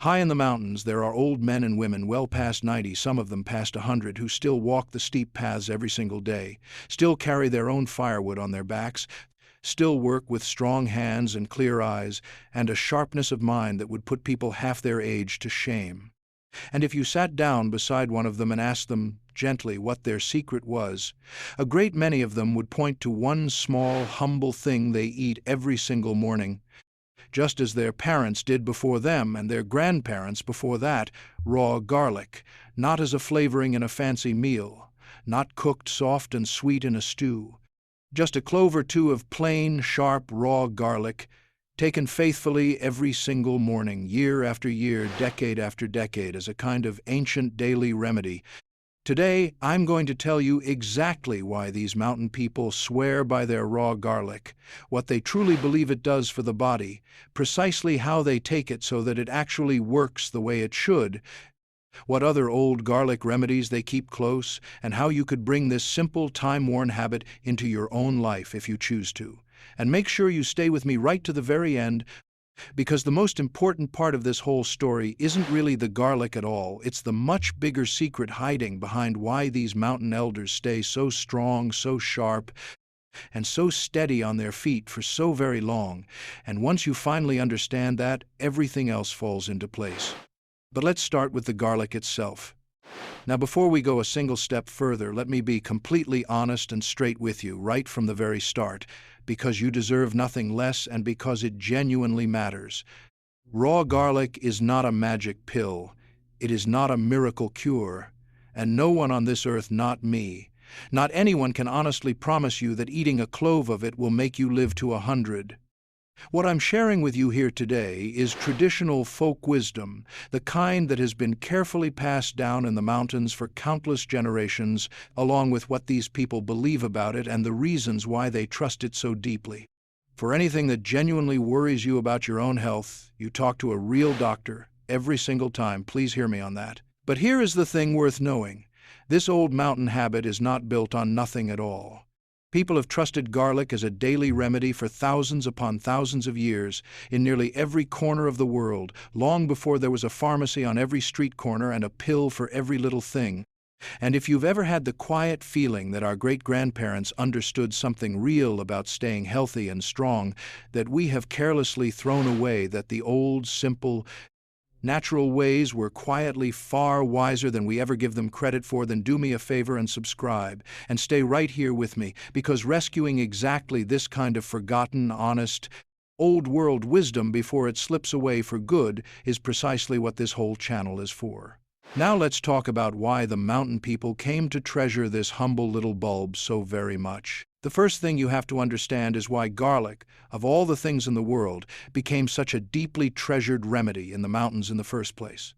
High in the mountains, there are old men and women well past 90, some of them past 100, who still walk the steep paths every single day, still carry their own firewood on their backs, still work with strong hands and clear eyes, and a sharpness of mind that would put people half their age to shame. And if you sat down beside one of them and asked them gently what their secret was, a great many of them would point to one small, humble thing they eat every single morning, just as their parents did before them and their grandparents before that: raw garlic, not as a flavoring in a fancy meal, not cooked soft and sweet in a stew, just a clove or two of plain, sharp, raw garlic, taken faithfully every single morning, year after year, decade after decade, as a kind of ancient daily remedy. Today, I'm going to tell you exactly why these mountain people swear by their raw garlic, what they truly believe it does for the body, precisely how they take it so that it actually works the way it should, what other old garlic remedies they keep close, and how you could bring this simple, time-worn habit into your own life if you choose to. And make sure you stay with me right to the very end, because the most important part of this whole story isn't really the garlic at all. It's the much bigger secret hiding behind why these mountain elders stay so strong, so sharp, and so steady on their feet for so very long. And once you finally understand that, everything else falls into place. But let's start with the garlic itself. Now, before we go a single step further, let me be completely honest and straight with you right from the very start, because you deserve nothing less and because it genuinely matters. Raw garlic is not a magic pill. It is not a miracle cure. And no one on this earth, not me, not anyone, can honestly promise you that eating a clove of it will make you live to 100. What I'm sharing with you here today is traditional folk wisdom, the kind that has been carefully passed down in the mountains for countless generations, along with what these people believe about it and the reasons why they trust it so deeply. For anything that genuinely worries you about your own health, you talk to a real doctor every single time. Please hear me on that. But here is the thing worth knowing. This old mountain habit is not built on nothing at all. People have trusted garlic as a daily remedy for thousands upon thousands of years in nearly every corner of the world, long before there was a pharmacy on every street corner and a pill for every little thing. And if you've ever had the quiet feeling that our great-grandparents understood something real about staying healthy and strong that we have carelessly thrown away, that the old, simple, natural ways were quietly far wiser than we ever give them credit for, then do me a favor and subscribe, and stay right here with me, because rescuing exactly this kind of forgotten, honest, old-world wisdom before it slips away for good is precisely what this whole channel is for. Now let's talk about why the mountain people came to treasure this humble little bulb so very much. The first thing you have to understand is why garlic, of all the things in the world, became such a deeply treasured remedy in the mountains in the first place.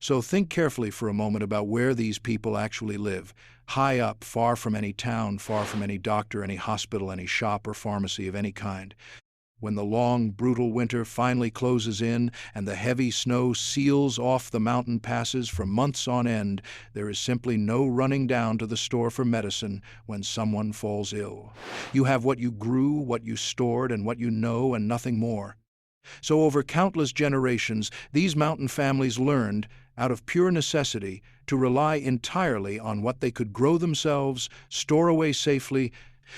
So think carefully for a moment about where these people actually live, high up, far from any town, far from any doctor, any hospital, any shop or pharmacy of any kind. When the long, brutal winter finally closes in and the heavy snow seals off the mountain passes for months on end, there is simply no running down to the store for medicine when someone falls ill. You have what you grew, what you stored, and what you know, and nothing more. So over countless generations, these mountain families learned, out of pure necessity, to rely entirely on what they could grow themselves, store away safely,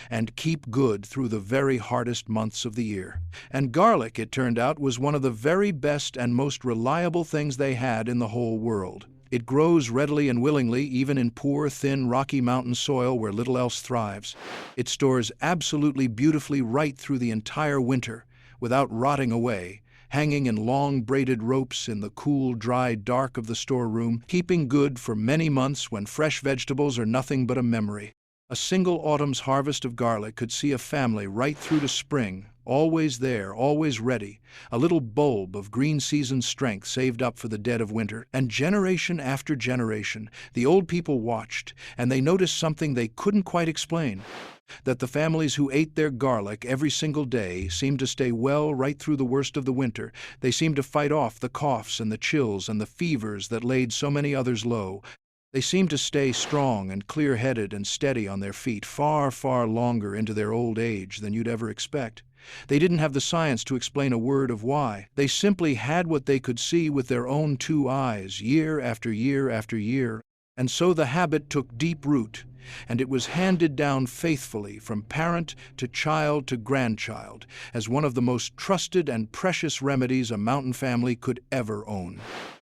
and keep good through the very hardest months of the year. And garlic, it turned out, was one of the very best and most reliable things they had in the whole world. It grows readily and willingly, even in poor, thin, rocky mountain soil where little else thrives. It stores absolutely beautifully right through the entire winter, without rotting away, hanging in long braided ropes in the cool, dry dark of the storeroom, keeping good for many months when fresh vegetables are nothing but a memory. A single autumn's harvest of garlic could see a family right through to spring, always there, always ready, a little bulb of green season strength saved up for the dead of winter. And generation after generation, the old people watched, and they noticed something they couldn't quite explain: that the families who ate their garlic every single day seemed to stay well right through the worst of the winter. They seemed to fight off the coughs and the chills and the fevers that laid so many others low. They seemed to stay strong and clear-headed and steady on their feet far, far longer into their old age than you'd ever expect. They didn't have the science to explain a word of why. They simply had what they could see with their own two eyes, year after year after year. And so the habit took deep root, and it was handed down faithfully from parent to child to grandchild as one of the most trusted and precious remedies a mountain family could ever own.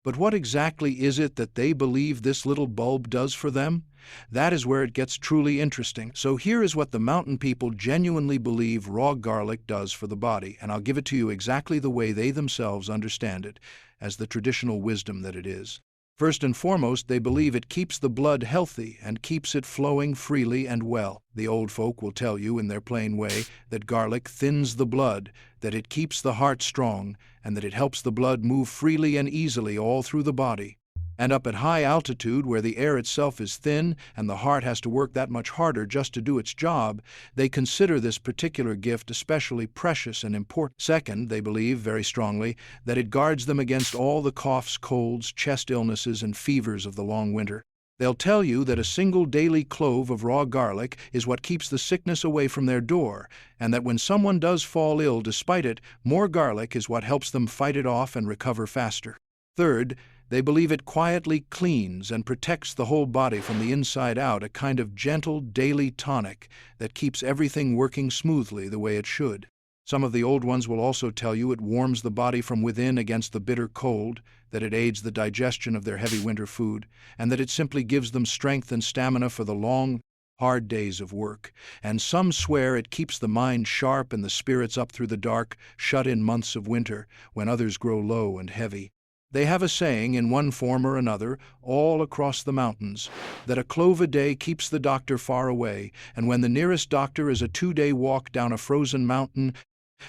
But what exactly is it that they believe this little bulb does for them? That is where it gets truly interesting. So here is what the mountain people genuinely believe raw garlic does for the body, and I'll give it to you exactly the way they themselves understand it, as the traditional wisdom that it is. First and foremost, they believe it keeps the blood healthy and keeps it flowing freely and well. The old folk will tell you in their plain way that garlic thins the blood, that it keeps the heart strong, and that it helps the blood move freely and easily all through the body. And up at high altitude, where the air itself is thin and the heart has to work that much harder just to do its job, they consider this particular gift especially precious and important. Second, they believe very strongly that it guards them against all the coughs, colds, chest illnesses, and fevers of the long winter. They'll tell you that a single daily clove of raw garlic is what keeps the sickness away from their door, and that when someone does fall ill despite it, more garlic is what helps them fight it off and recover faster. Third, they believe it quietly cleans and protects the whole body from the inside out, a kind of gentle daily tonic that keeps everything working smoothly the way it should. Some of the old ones will also tell you it warms the body from within against the bitter cold, that it aids the digestion of their heavy winter food, and that it simply gives them strength and stamina for the long, hard days of work. And some swear it keeps the mind sharp and the spirits up through the dark, shut-in months of winter, when others grow low and heavy. They have a saying, in one form or another, all across the mountains, that a clove a day keeps the doctor far away, and when the nearest doctor is a 2-day walk down a frozen mountain,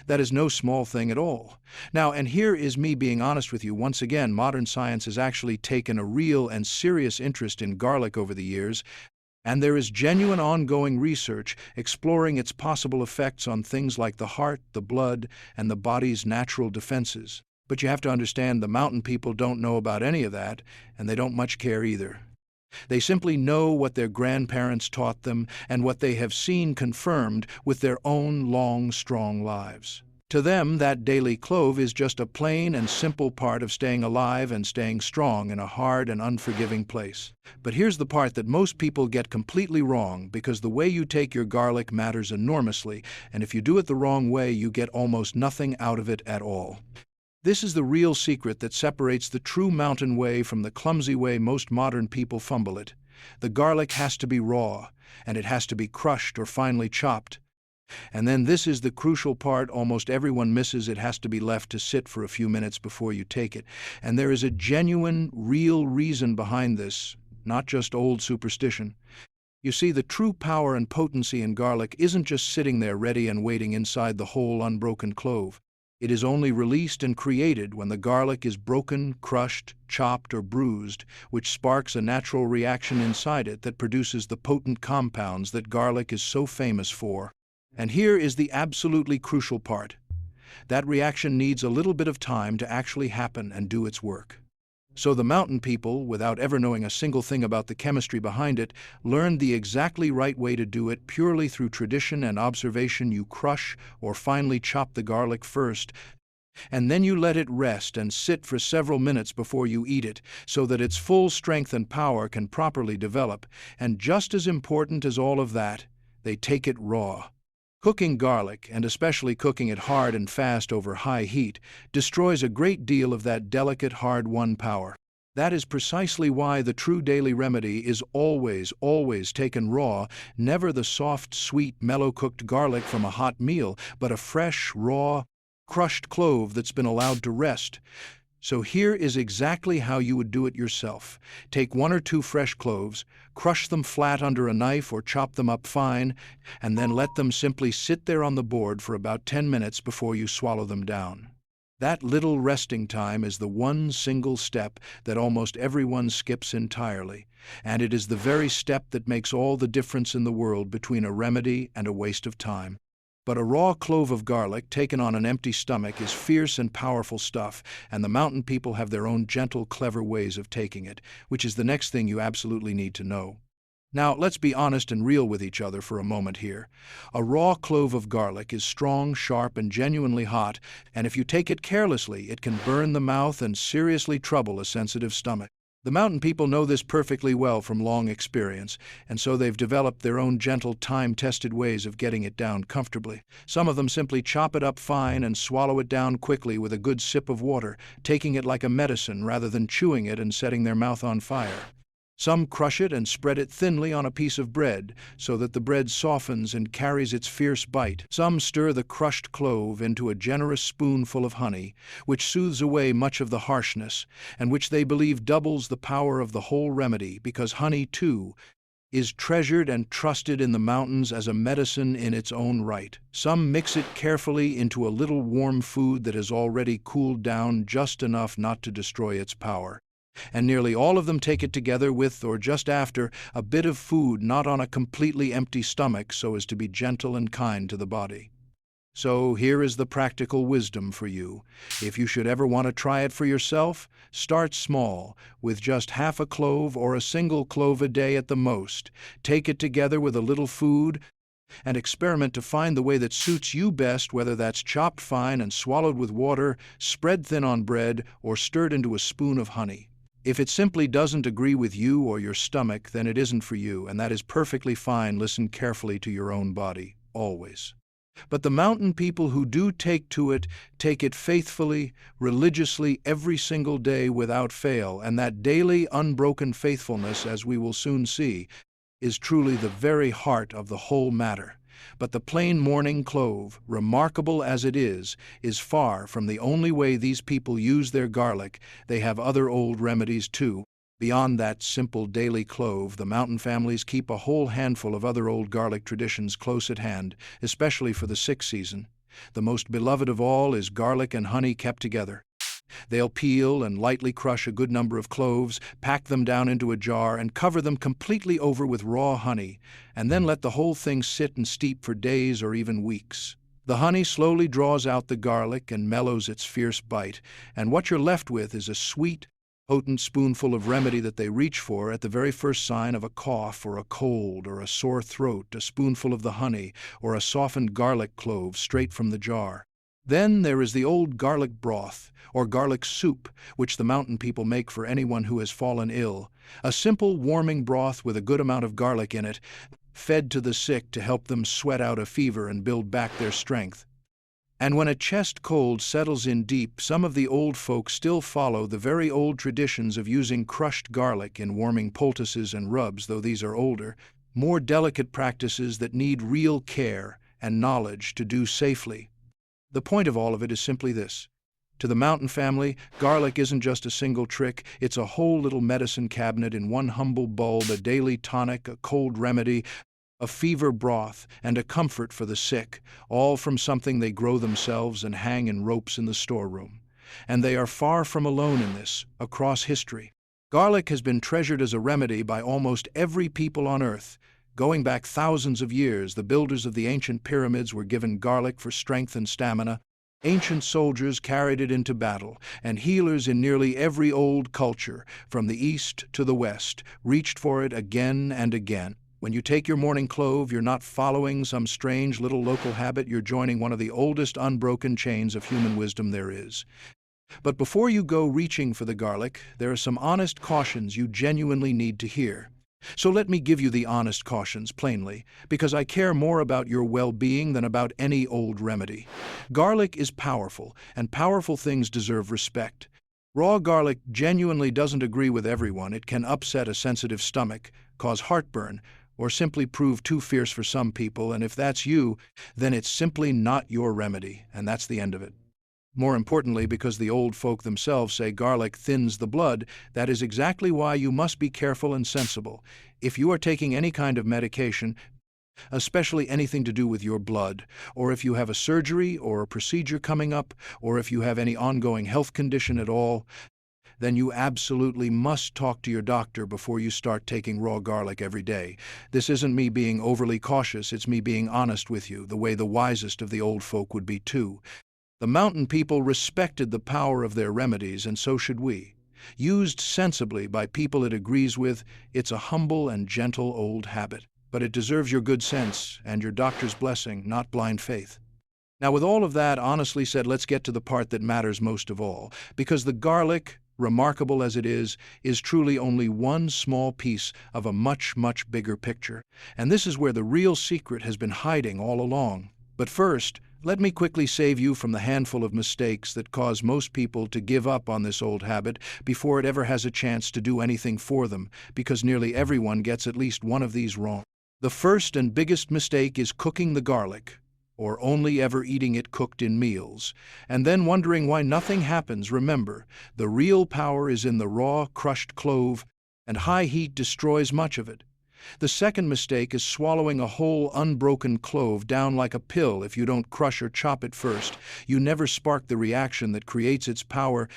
that is no small thing at all. Now, and here is me being honest with you once again, modern science has actually taken a real and serious interest in garlic over the years, and there is genuine ongoing research exploring its possible effects on things like the heart, the blood, and the body's natural defenses. But you have to understand the mountain people don't know about any of that, and they don't much care either. They simply know what their grandparents taught them and what they have seen confirmed with their own long, strong lives. To them, that daily clove is just a plain and simple part of staying alive and staying strong in a hard and unforgiving place. But here's the part that most people get completely wrong, because the way you take your garlic matters enormously, and if you do it the wrong way, you get almost nothing out of it at all. This is the real secret that separates the true mountain way from the clumsy way most modern people fumble it. The garlic has to be raw, and it has to be crushed or finely chopped. And then this is the crucial part almost everyone misses: it has to be left to sit for a few minutes before you take it. And there is a genuine, real reason behind this, not just old superstition. You see, the true power and potency in garlic isn't just sitting there ready and waiting inside the whole unbroken clove. It is only released and created when the garlic is broken, crushed, chopped, or bruised, which sparks a natural reaction inside it that produces the potent compounds that garlic is so famous for. And here is the absolutely crucial part. That reaction needs a little bit of time to actually happen and do its work. So the mountain people, without ever knowing a single thing about the chemistry behind it, learned the exactly right way to do it purely through tradition and observation. You crush or finely chop the garlic first, and then you let it rest and sit for several minutes before you eat it, so that its full strength and power can properly develop. And just as important as all of that, they take it raw. Cooking garlic, and especially cooking it hard and fast over high heat, destroys a great deal of that delicate, hard-won power. That is precisely why the true daily remedy is always, always taken raw, never the soft, sweet, mellow-cooked garlic from a hot meal, but a fresh, raw, crushed clove that's been allowed to rest. So here is exactly how you would do it yourself. Take 1 or 2 fresh cloves, crush them flat under a knife or chop them up fine, and then let them simply sit there on the board for about 10 minutes before you swallow them down. That little resting time is the one single step that almost everyone skips entirely, and it is the very step that makes all the difference in the world between a remedy and a waste of time. But a raw clove of garlic taken on an empty stomach is fierce and powerful stuff, and the mountain people have their own gentle, clever ways of taking it, which is the next thing you absolutely need to know. Now, let's be honest and real with each other for a moment here. A raw clove of garlic is strong, sharp, and genuinely hot, and if you take it carelessly, it can burn the mouth and seriously trouble a sensitive stomach. The mountain people know this perfectly well from long experience, and so they've developed their own gentle, time-tested ways of getting it down comfortably. Some of them simply chop it up fine and swallow it down quickly with a good sip of water, taking it like a medicine rather than chewing it and setting their mouth on fire. Some crush it and spread it thinly on a piece of bread so that the bread softens and carries its fierce bite. Some stir the crushed clove into a generous spoonful of honey, which soothes away much of the harshness, and which they believe doubles the power of the whole remedy, because honey, too, is treasured and trusted in the mountains as a medicine in its own right. Some mix it carefully into a little warm food that has already cooled down just enough not to destroy its power. And nearly all of them take it together with, or just after, a bit of food not on a completely empty stomach so as to be gentle and kind to the body. So here is the practical wisdom for you. If you should ever want to try it for yourself, start small, with just half a clove or a single clove a day at the most. Take it together with a little food, and experiment to find the way that suits you best, whether that's chopped fine and swallowed with water, spread thin on bread, or stirred into a spoon of honey. If it simply doesn't agree with you or your stomach, then it isn't for you, and that is perfectly fine. Listen carefully to your own body, always. But the mountain people who do take to it, take it faithfully, religiously, every single day without fail, and that daily, unbroken faithfulness, as we will soon see, is truly the very heart of the whole matter. But the plain morning clove, remarkable as it is far from the only way these people use their garlic. They have other old remedies too. Beyond that simple daily clove, the mountain families keep a whole handful of other old garlic traditions close at hand, especially for the sick season. The most beloved of all is garlic and honey kept together. They'll peel and lightly crush a good number of cloves, pack them down into a jar, and cover them completely over with raw honey, and then let the whole thing sit and steep for days or even weeks. The honey slowly draws out the garlic and mellows its fierce bite, and what you're left with is a sweet, potent spoonful of remedy that they reach for at the very first sign of a cough or a cold or a sore throat, a spoonful of the honey or a softened garlic clove straight from the jar. Then there is the old garlic broth, or garlic soup, which the mountain people make for anyone who has fallen ill, a simple warming broth with a good amount of garlic in it, fed to the sick to help them sweat out a fever and build back their strength. And when a chest cold settles in deep, some of the old folk still follow the very old traditions of using crushed garlic in warming poultices and rubs, though these are older, more delicate practices that need real care and knowledge to do safely. The point of all of it is simply this. To the mountain family, garlic isn't just a single trick, it's a whole little medicine cabinet in one humble bulb, a daily tonic, a cold remedy, a fever broth, and a comfort for the sick, all from something they grow themselves and hang in ropes in the storeroom. And they are far from alone in this, across history. Garlic has been treasured as a remedy by almost every people on earth. Going back thousands of years, the builders of the ancient pyramids were given garlic for strength and stamina. Ancient soldiers carried it into battle, and healers in nearly every old culture, from the east to the west, reached for it again and again. When you take your morning clove, you're not following some strange little local habit, you're joining one of the oldest unbroken chains of human wisdom there is. But before you go reaching for the garlic, there are some honest cautions you genuinely need to hear. So let me give you the honest cautions plainly, because I care more about your well-being than about any old remedy. Garlic is powerful, and powerful things deserve respect. Raw garlic genuinely doesn't agree with everyone. It can upset a sensitive stomach, cause heartburn, or simply prove too fierce for some people, and if that's you, then it's simply not your remedy, and that's the end of it. More importantly, because the old folk themselves say garlic thins the blood, that is exactly why you must be careful and sensible. If you are taking any kind of medication, especially anything to do with your blood, or if you have a surgery or a procedure coming up, or if you have any ongoing health condition at all, then you absolutely must talk to your doctor before you start taking raw garlic every day. This isn't me being overly cautious, it's me being honest with you, the way the wisest of the old folk would be too. The mountain people respected the power of their remedies, and so should we. Used sensibly by people it agrees with, it's a humble and gentle old habit. But it deserves your good sense and your doctor's blessing, not blind faith. Now, with all of that honestly said, let's get to the part that matters most of all, because the garlic, remarkable as it is truly only one small piece of a much, much bigger picture. And this is where the real secret has been hiding all along. But first, let me quickly save you from the handful of mistakes that cause most people to give up on this old habit before it ever has a chance to do anything for them, because nearly everyone gets at least one of these wrong. The first and biggest mistake is cooking the garlic, or only ever eating it cooked in meals, and then wondering why nothing happens. Remember, the real power is in the raw, crushed clove, and high heat destroys much of it. The second mistake is swallowing a whole unbroken clove down like a pill. If you don't crush or chop it first, you never spark the reaction that creates its power,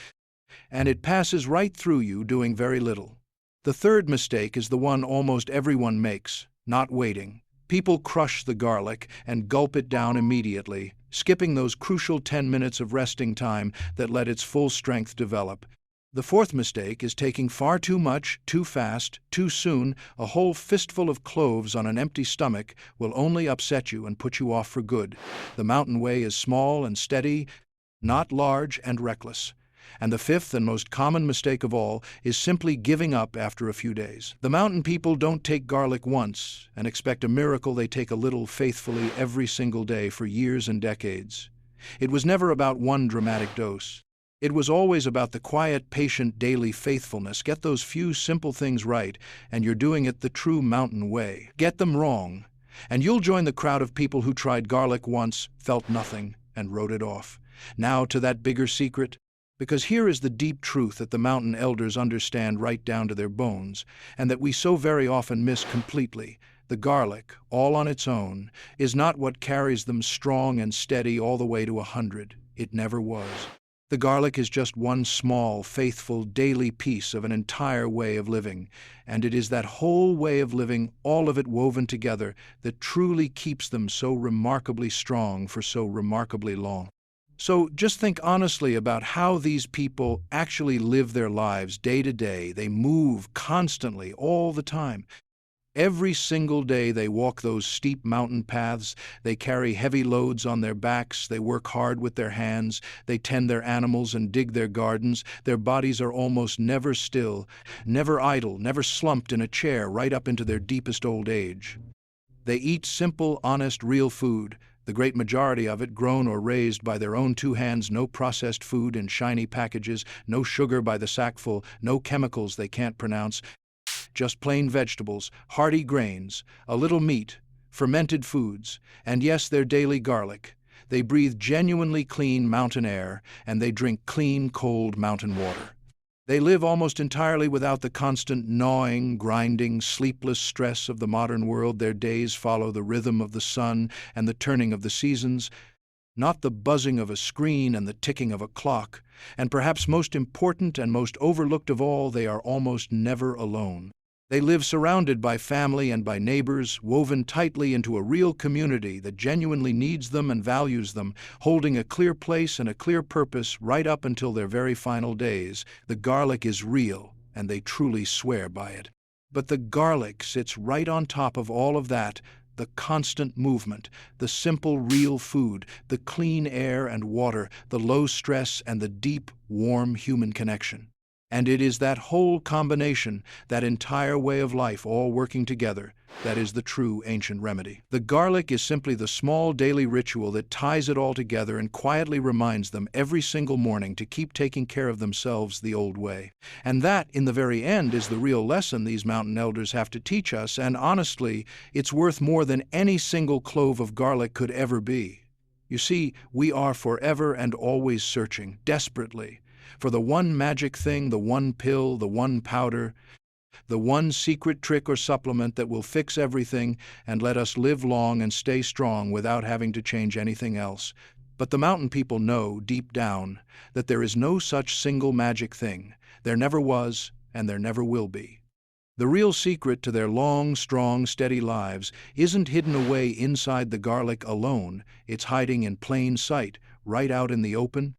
and it passes right through you, doing very little. The third mistake is the one almost everyone makes: not waiting. People crush the garlic and gulp it down immediately, skipping those crucial 10 minutes of resting time that let its full strength develop. The fourth mistake is taking far too much, too fast, too soon. A whole fistful of cloves on an empty stomach will only upset you and put you off for good. The mountain way is small and steady, not large and reckless. And the fifth and most common mistake of all is simply giving up after a few days. The mountain people don't take garlic once and expect a miracle. They take a little faithfully every single day for years and decades. It was never about one dramatic dose. It was always about the quiet, patient, daily faithfulness. Get those few simple things right, and you're doing it the true mountain way. Get them wrong, and you'll join the crowd of people who tried garlic once, felt nothing, and wrote it off. Now to that bigger secret. Because here is the deep truth that the mountain elders understand right down to their bones, and that we so very often miss completely. The garlic, all on its own, is not what carries them strong and steady all the way to 100. It never was. The garlic is just one small, faithful, daily piece of an entire way of living, and it is that whole way of living, all of it woven together, that truly keeps them so remarkably strong for so remarkably long. So just think honestly about how these people actually live their lives day to day. They move constantly, all the time. Every single day they walk those steep mountain paths, they carry heavy loads on their backs, they work hard with their hands, they tend their animals and dig their gardens. Their bodies are almost never still, never idle, never slumped in a chair right up into their deepest old age. They eat simple, honest, real food, the great majority of it grown or raised by their own two hands. No processed food in shiny packages, no sugar by the sackful, no chemicals they can't pronounce. Just plain vegetables, hearty grains, a little meat, fermented foods, and yes, their daily garlic. They breathe genuinely clean mountain air, and they drink clean, cold mountain water. They live almost entirely without the constant gnawing, grinding, sleepless stress of the modern world. Their days follow the rhythm of the sun and the turning of the seasons, not the buzzing of a screen and the ticking of a clock. And perhaps most important and most overlooked of all, they are almost never alone. They live surrounded by family and by neighbors, woven tightly into a real community that genuinely needs them and values them, holding a clear place and a clear purpose right up until their very final days. The garlic is real, and they truly swear by it. But the garlic sits right on top of all of that: the constant movement, the simple, real food, the clean air and water, the low stress, and the deep, warm human connection. And it is that whole combination, that entire way of life all working together, that is the true ancient remedy. The garlic is simply the small daily ritual that ties it all together and quietly reminds them every single morning to keep taking care of themselves the old way. And that, in the very end, is the real lesson these mountain elders have to teach us, and honestly, it's worth more than any single clove of garlic could ever be. You see, we are forever and always searching, desperately, for the one magic thing, the one pill, the one powder, the one secret trick or supplement that will fix everything and let us live long and stay strong without having to change anything else. But the mountain people know, deep down, that there is no such single magic thing. There never was, and there never will be. The real secret to their long, strong, steady lives isn't hidden away inside the garlic alone. It's hiding in plain sight, right out in the open.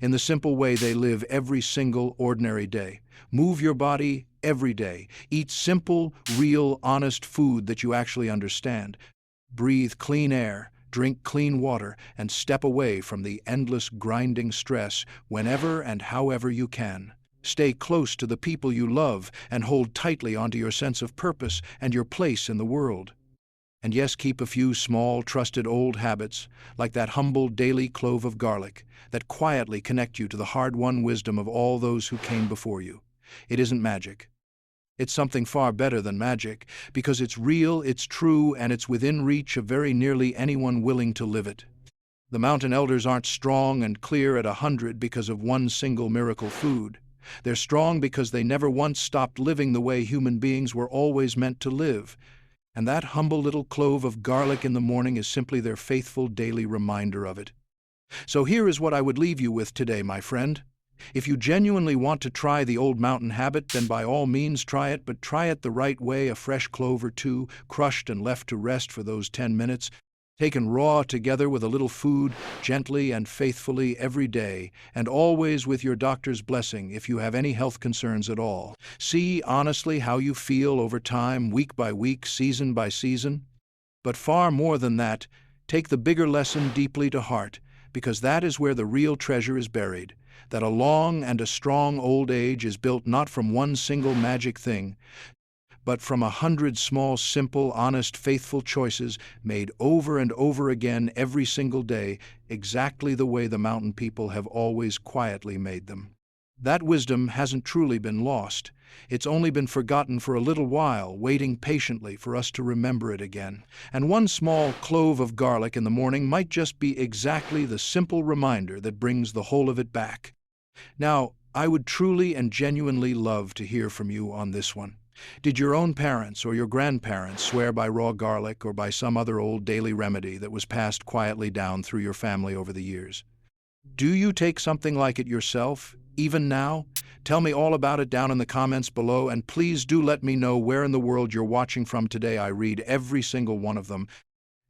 in the simple way they live every single ordinary day. Move your body every day. Eat simple, real, honest food that you actually understand. Breathe clean air, drink clean water, and step away from the endless grinding stress whenever and however you can. Stay close to the people you love and hold tightly onto your sense of purpose and your place in the world. And yes, keep a few small, trusted old habits, like that humble daily clove of garlic, that quietly connect you to the hard-won wisdom of all those who came before you. It isn't magic. It's something far better than magic, because it's real, it's true, and it's within reach of very nearly anyone willing to live it. The mountain elders aren't strong and clear at 100 because of one single miracle food. They're strong because they never once stopped living the way human beings were always meant to live. And that humble little clove of garlic in the morning is simply their faithful daily reminder of it. So here is what I would leave you with today, my friend. If you genuinely want to try the old mountain habit, then by all means try it, but try it the right way: a fresh clove or two, crushed and left to rest for those 10 minutes, taken raw together with a little food, gently and faithfully every day, and always with your doctor's blessing if you have any health concerns at all. See honestly how you feel over time, week by week, season by season. But far more than that, take the bigger lesson deeply to heart, because that is where the real treasure is buried, that a long and a strong old age is built not from one single magic thing, but from 100 small, simple, honest, faithful choices made over and over again every single day, exactly the way the mountain people have always quietly made them. That wisdom hasn't truly been lost. It's only been forgotten for a little while, waiting patiently for us to remember it again. And one small clove of garlic in the morning might just be exactly the simple reminder that brings the whole of it back. Now, I would truly and genuinely love to hear from you on this one. Did your own parents or your grandparents swear by raw garlic or by some other old daily remedy that was passed quietly down through your family over the years? Do you take something like it yourself, even now? Tell me all about it down in the comments below, and please do let me know where in the world you're watching from today. I read every single one of them,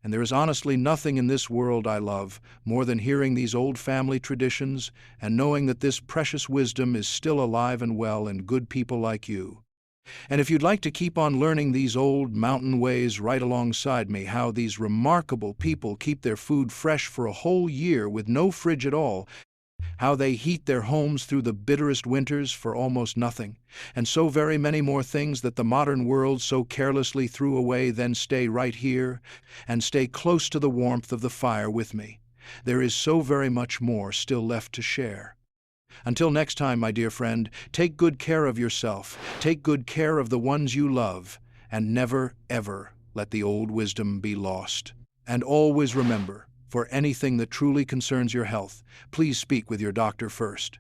and there is honestly nothing in this world I love more than hearing these old family traditions and knowing that this precious wisdom is still alive and well in good people like you. And if you'd like to keep on learning these old mountain ways right alongside me, how these remarkable people keep their food fresh for a whole year with no fridge at all, how they heat their homes through the bitterest winters for almost nothing, and so very many more things that the modern world so carelessly threw away, then stay right here and stay close to the warmth of the fire with me. There is so very much more still left to share. Until next time, my dear friend, take good care of yourself, take good care of the ones you love, and never, ever let the old wisdom be lost. And always remember, for anything that truly concerns your health, please speak with your doctor first.